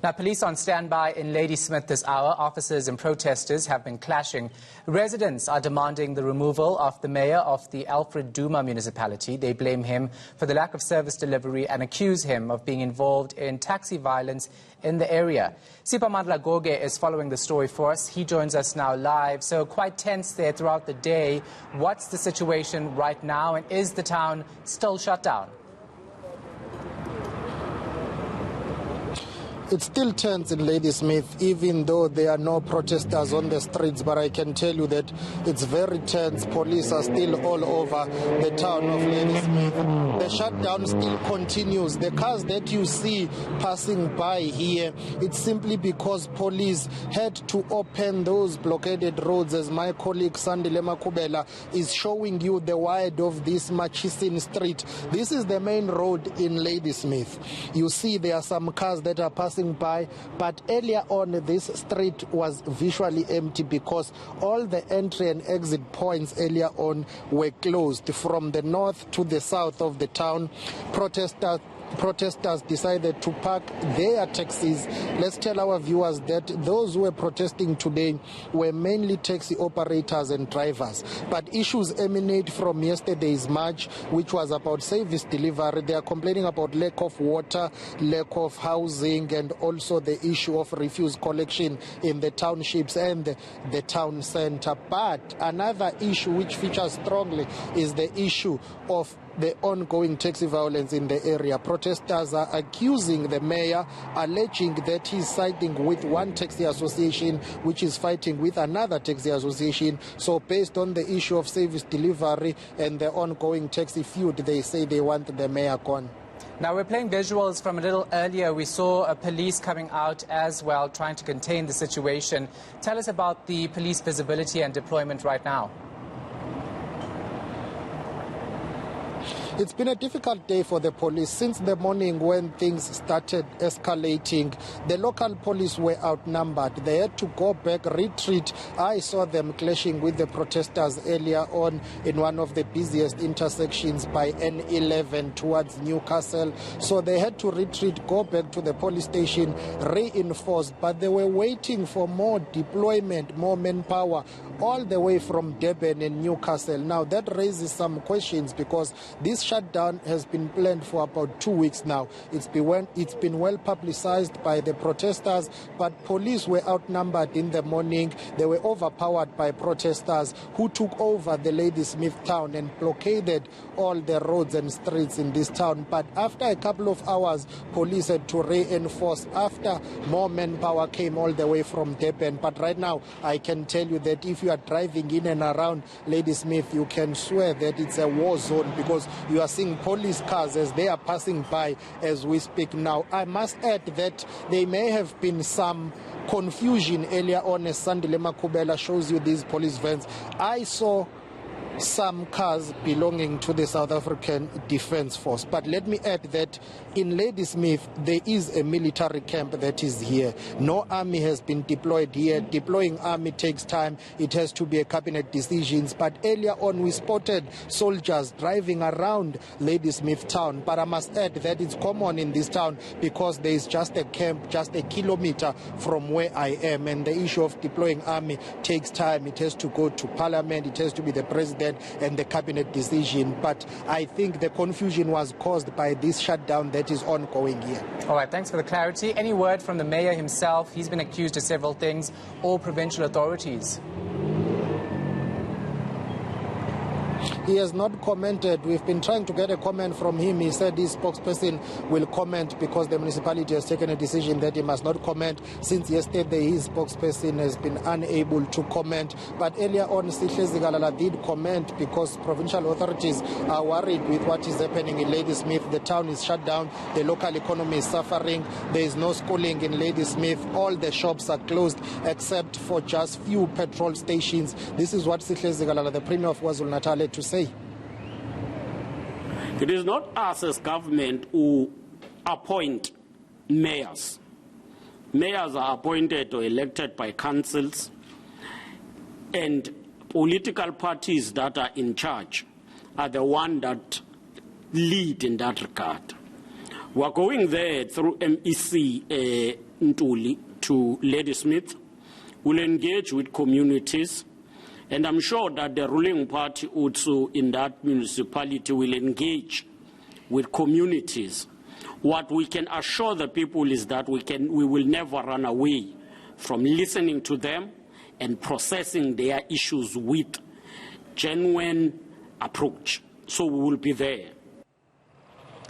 Now, police on standby in Ladysmith this hour. Officers and protesters have been clashing. Residents are demanding the removal of the mayor of the Alfred Duma Municipality. They blame him for the lack of service delivery and accuse him of being involved in taxi violence in the area. Madlala is following the story for us. He joins us now live. So quite tense there throughout the day. What's the situation right now, and is the town still shut down? It's still tense in Ladysmith, even though there are no protesters on the streets. But I can tell you that it's very tense. Police are still all over the town of Ladysmith. The shutdown still continues. The cars that you see passing by here, it's simply because police had to open those blockaded roads, as my colleague Sandile Makubela is showing you the wide of this Machisin Street. This is the main road in Ladysmith. You see there are some cars that are passing by, but earlier on this street was visually empty because all the entry and exit points earlier on were closed. From the north to the south of the town, protesters decided to park their taxis. Let's tell our viewers that those who were protesting today were mainly taxi operators and drivers. But issues emanate from yesterday's march, which was about service delivery. They are complaining about lack of water, lack of housing, and also the issue of refuse collection in the townships and the town center. But another issue which features strongly is the issue of the ongoing taxi violence in the area. Protesters are accusing the mayor, alleging that he's siding with one taxi association which is fighting with another taxi association. So based on the issue of service delivery and the ongoing taxi feud, they say they want the mayor gone. Now, we're playing visuals from a little earlier. We saw police coming out as well, trying to contain the situation. Tell us about the police visibility and deployment right now. It's been a difficult day for the police since the morning when things started escalating. The local police were outnumbered. They had to go back, retreat. I saw them clashing with the protesters earlier on in one of the busiest intersections by N11 towards Newcastle. So they had to retreat, go back to the police station, reinforced. But they were waiting for more deployment, more manpower, all the way from Durban and Newcastle. Now that raises some questions because this shutdown has been planned for about 2 weeks now. It's been well publicized by the protesters, but police were outnumbered in the morning. They were overpowered by protesters who took over the Ladysmith town and blockaded all the roads and streets in this town. But after a couple of hours, police had to reinforce after more manpower came all the way from Durban. But right now, I can tell you that if you are driving in and around Ladysmith, you can swear that it's a war zone because you are seeing police cars as they are passing by as we speak now. I must add that there may have been some confusion earlier on as Sandile Makubela shows you these police vans. I saw some cars belonging to the South African Defence Force. But let me add that in Ladysmith, there is a military camp that is here. No army has been deployed here. Deploying army takes time. It has to be a cabinet decisions. But earlier on, we spotted soldiers driving around Ladysmith town. But I must add that it's common in this town because there is just a camp just a kilometer from where I am. And the issue of deploying army takes time. It has to go to Parliament. It has to be the President and the cabinet decision. But I think the confusion was caused by this shutdown that is ongoing here. All right, thanks for the clarity. Any word from the mayor himself? He's been accused of several things, all provincial authorities. He has not commented. We've been trying to get a comment from him. He said his spokesperson will comment because the municipality has taken a decision that he must not comment. Since yesterday, his spokesperson has been unable to comment. But earlier on, Galala did comment because provincial authorities are worried with what is happening in Ladysmith. The town is shut down. The local economy is suffering. There is no schooling in Ladysmith. All the shops are closed except for just few petrol stations. This is what Galala, the Premier of KwaZulu-Natal, had to say. It is not us as government who appoint mayors. Mayors are appointed or elected by councils, and political parties that are in charge are the ones that lead in that regard. We are going there through MEC Ntuli to Ladysmith. We'll engage with communities, and I'm sure that the ruling party also in that municipality will engage with communities. What we can assure the people is that we will never run away from listening to them and processing their issues with genuine approach. So we will be there.